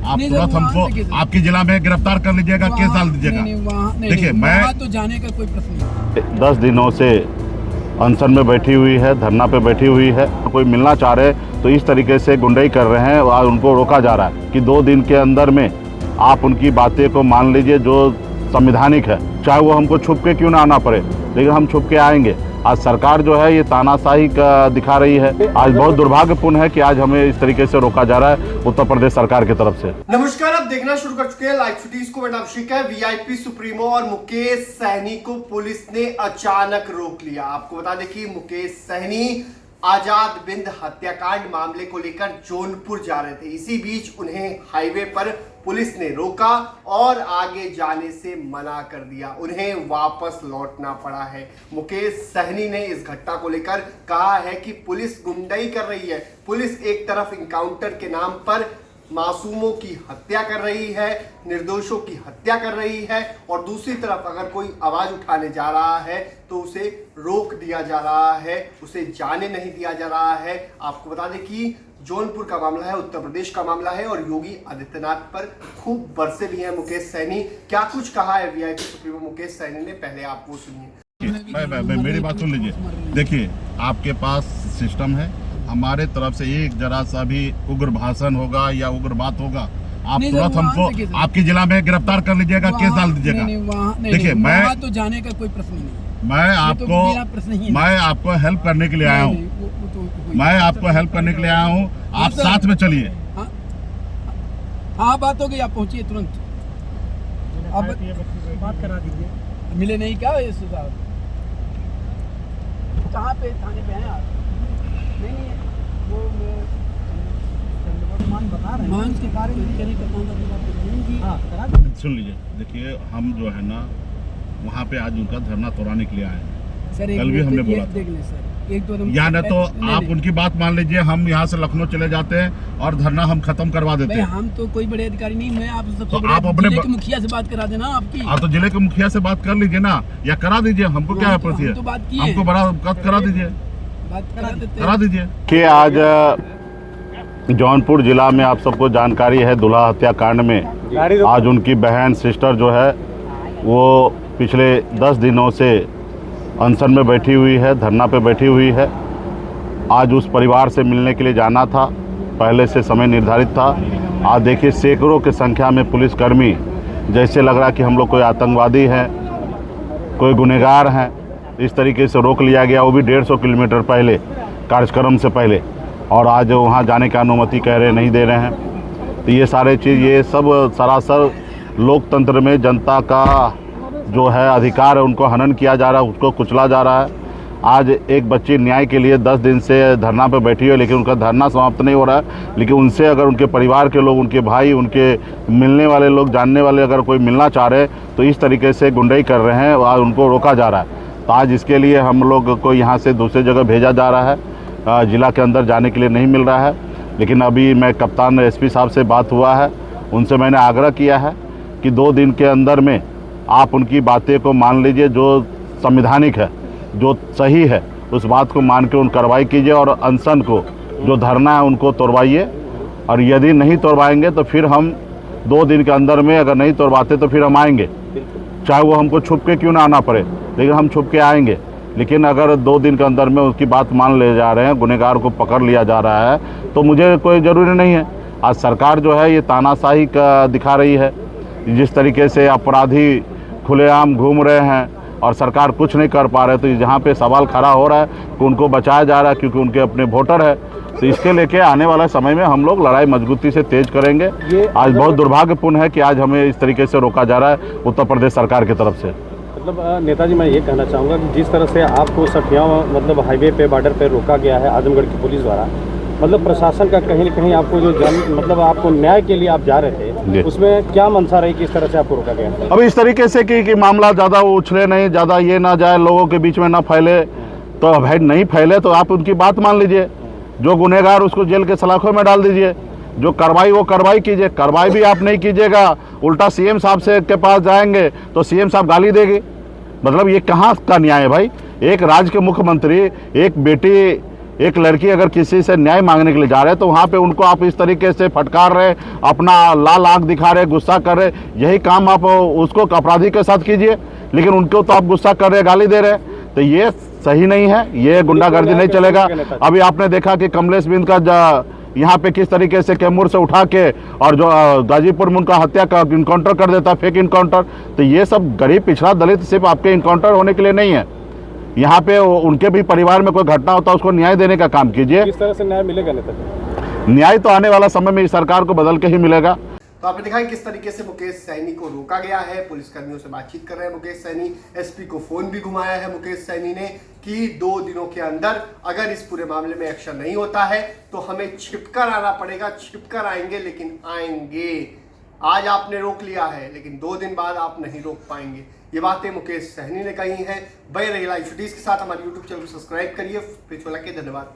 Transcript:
आप तुरंत हमको आपके जिला में गिरफ्तार कर लीजिएगा, केस डाल दीजिएगा। देखिए मैं तो जाने का कोई प्रश्न नहीं। 10 दिनों से अनशन में बैठी हुई है, धरना पे बैठी हुई है। कोई मिलना चाह रहे तो इस तरीके से गुंडाई कर रहे हैं और उनको रोका जा रहा है कि 2 दिन के अंदर में आप उनकी बातें को मान लीजिए जो संवैधानिक है, चाहे वो हमको छुप के क्यों ना आना पड़े, लेकिन हम छुप के आएंगे। आज सरकार जो है ये तानाशाही का दिखा रही है। आज बहुत दुर्भाग्यपूर्ण है कि आज हमें इस तरीके से रोका जा रहा है उत्तर प्रदेश सरकार की तरफ से। नमस्कार, आप देखना शुरू कर चुके हैं लाइव फुटेज को। मैं अभिषेक है। वीआईपी सुप्रीमो और मुकेश सहनी को पुलिस ने अचानक रोक लिया। आपको बता दें कि मुकेश सहनी आजाद बिंद हत्याकांड मामले को लेकर जौनपुर जा रहे थे। इसी बीच उन्हें हाईवे पर पुलिस ने रोका और आगे जाने से मना कर दिया। उन्हें वापस लौटना पड़ा है। मुकेश सहनी ने इस घटना को लेकर कहा है कि पुलिस गुंडाई कर रही है। पुलिस एक तरफ इनकाउंटर के नाम पर मासूमों की हत्या कर रही है, निर्दोषों की हत्या कर रही है, और दूसरी तरफ अगर कोई आवाज उठाने जा रहा है तो उसे रोक दिया जा रहा है, उसे जाने नहीं दिया जा रहा है। आपको बता दें कि जौनपुर का मामला है, उत्तर प्रदेश का मामला है, और योगी आदित्यनाथ पर खूब बरसे भी हैं मुकेश सहनी। क्या कुछ कहा है वीआईपी सुप्रीमो मुकेश सहनी ने, पहले आप वो सुनिए। मेरी बात सुन लीजिए। देखिए आपके पास सिस्टम है, हमारे तरफ से एक जरा सा भी उग्र भाषण होगा या उग्र बात होगा, आप तुरंत हमको आपके जिला में गिरफ्तार कर लीजिएगा, केस डाल दीजिएगा। देखिए मैं तो जाने का कोई प्रश्न नहीं। मैं आपको हेल्प करने के लिए आया हूँ। मैं आपको हेल्प करने के लिए आया हूँ, आप साथ में चलिए। हाँ बात हो गई, आप पहुँचिए तुरंत। अब बात करा दीजिए। मिले नहीं क्या ये सुझाव? कहाँ पे थाने पे हैं आप? नहीं वो बता रहे हैं के बारे में। सुन लीजिए। देखिए हम जो है ना वहाँ पे आज उनका धरना तोड़ाने के लिए आए हैं। सर कल भी हमने बोला देख लें सर, एक दो या न तो आप उनकी बात मान लीजिए, हम यहाँ से लखनऊ चले जाते हैं और धरना हम खत्म करवा देते हैं। हम तो कोई बड़े अधिकारी नहीं, मैं आप सबसे तो आप अपने जिले के मुखिया से बात करा देना आपकी। आप तो जिले के मुखिया से बात कर लीजिए ना, या करा दीजिए, हमको क्या है प्रति है, हमको बड़ा करा दीजिए, करा दीजिए। कि आज जौनपुर जिला में आप सबको जानकारी है, दुल्हा हत्याकांड में आज उनकी बहन सिस्टर जो है वो पिछले 10 दिनों से अनशन में बैठी हुई है, धरना पे बैठी हुई है। आज उस परिवार से मिलने के लिए जाना था, पहले से समय निर्धारित था। आज देखिए सैकड़ों की संख्या में पुलिसकर्मी, जैसे लग रहा कि हम लोग कोई आतंकवादी हैं, कोई गुनहगार हैं, इस तरीके से रोक लिया गया, वो भी 150 किलोमीटर पहले, कार्यक्रम से पहले। और आज वहाँ जाने की अनुमति कह रहे नहीं दे रहे हैं। तो ये सारे चीज़, ये सब सरासर लोकतंत्र में जनता का जो है अधिकार है, उनको हनन किया जा रहा है, उसको कुचला जा रहा है। आज एक बच्ची न्याय के लिए 10 दिन से धरना पे बैठी है, लेकिन उनका धरना समाप्त नहीं हो रहा है। लेकिन उनसे अगर उनके परिवार के लोग, उनके भाई, उनके मिलने वाले लोग, जानने वाले अगर कोई मिलना चाह रहे तो इस तरीके से गुंडाई कर रहे हैं और उनको रोका जा रहा है। तो आज इसके लिए हम लोग को यहाँ से दूसरी जगह भेजा जा रहा है, ज़िला के अंदर जाने के लिए नहीं मिल रहा है। लेकिन अभी मैं कप्तान एसपी साहब से बात हुआ है, उनसे मैंने आग्रह किया है कि 2 दिन के अंदर में आप उनकी बातें को मान लीजिए, जो संवैधानिक है, जो सही है, उस बात को मान के उन कार्रवाई कीजिए और अनशन को, जो धरना है, उनको तोड़वाइए। और यदि नहीं तोड़वाएंगे तो फिर हम 2 दिन के अंदर में, अगर नहीं तोड़वाते तो फिर हम आएंगे, चाहे वो हमको छुप के क्यों ना आना पड़े, लेकिन हम छुप के आएंगे। लेकिन अगर 2 दिन के अंदर में उसकी बात मान ले जा रहे हैं, गुनहगार को पकड़ लिया जा रहा है, तो मुझे कोई ज़रूरी नहीं है। आज सरकार जो है ये तानाशाही का दिखा रही है। जिस तरीके से अपराधी खुलेआम घूम रहे हैं और सरकार कुछ नहीं कर पा रहे, तो जहाँ पे सवाल खड़ा हो रहा है कि उनको बचाया जा रहा है क्योंकि उनके अपने वोटर है। तो इसके लेके आने वाला समय में हम लोग लड़ाई मजबूती से तेज करेंगे। आज बहुत दुर्भाग्यपूर्ण है कि आज हमें इस तरीके से रोका जा रहा है उत्तर प्रदेश सरकार की तरफ से। मतलब नेताजी, मैं ये कहना चाहूँगा कि जिस तरह से आपको सठिया मतलब हाईवे पे, बॉर्डर पे रोका गया है आजमगढ़ की पुलिस द्वारा, मतलब प्रशासन का कहीं न कहीं आपको जो मतलब आपको न्याय के लिए आप जा रहे थे, उसमें क्या मंशा रही, किस तरह से आपको रोका गया? अब इस तरीके से कि मामला ज़्यादा उछले नहीं, ज़्यादा ये ना जाए, लोगों के बीच में ना फैले, तो भाई नहीं फैले तो आप उनकी बात मान लीजिए। जो गुनहगार उसको जेल के सलाखों में डाल दीजिए, जो कार्रवाई वो कार्रवाई कीजिए। कार्रवाई भी आप नहीं कीजिएगा, उल्टा सीएम साहब से के पास जाएंगे तो सीएम साहब गाली देगी। मतलब ये कहाँ का न्याय है भाई? एक राज्य के मुख्यमंत्री एक बेटी एक लड़की अगर किसी से न्याय मांगने के लिए जा रहे हैं तो वहाँ पे उनको आप इस तरीके से फटकार रहे, अपना लाल आंख दिखा रहे, गुस्सा कर रहे। यही काम आप उसको अपराधी के साथ कीजिए, लेकिन उनको तो आप गुस्सा कर रहे, गाली दे रहे। तो ये सही नहीं है, ये गुंडागर्दी नहीं चलेगा। अभी आपने देखा कि कमलेश बिंद का यहाँ पे किस तरीके से कैमूर से उठा के और जो गाजीपुर में उनका हत्या का इनकाउंटर कर देता, फेक इनकाउंटर। तो ये सब गरीब पिछड़ा दलित सिर्फ आपके इनकाउंटर होने के लिए नहीं है। यहाँ पे उनके भी परिवार में कोई घटना होता है उसको न्याय देने का काम कीजिए। किस तरह से न्याय मिलेगा नेता? न्याय तो आने वाला समय में इस सरकार को बदल के ही मिलेगा। तो आपने देखा किस तरीके से मुकेश सैनी को रोका गया है। पुलिसकर्मियों से बातचीत कर रहे हैं मुकेश सैनी। एसपी को फोन भी घुमाया है मुकेश सैनी ने कि 2 दिनों के अंदर अगर इस पूरे मामले में एक्शन नहीं होता है तो हमें छिपकर आना पड़ेगा। छिपकर आएंगे, लेकिन आएंगे। आज आपने रोक लिया है, लेकिन 2 दिन बाद आप नहीं रोक पाएंगे। ये बातें मुकेश सैनी ने कही हैं। बने रहिए लाइव फुटेज के साथ। हमारे यूट्यूब चैनल को सब्सक्राइब करिए। धन्यवाद।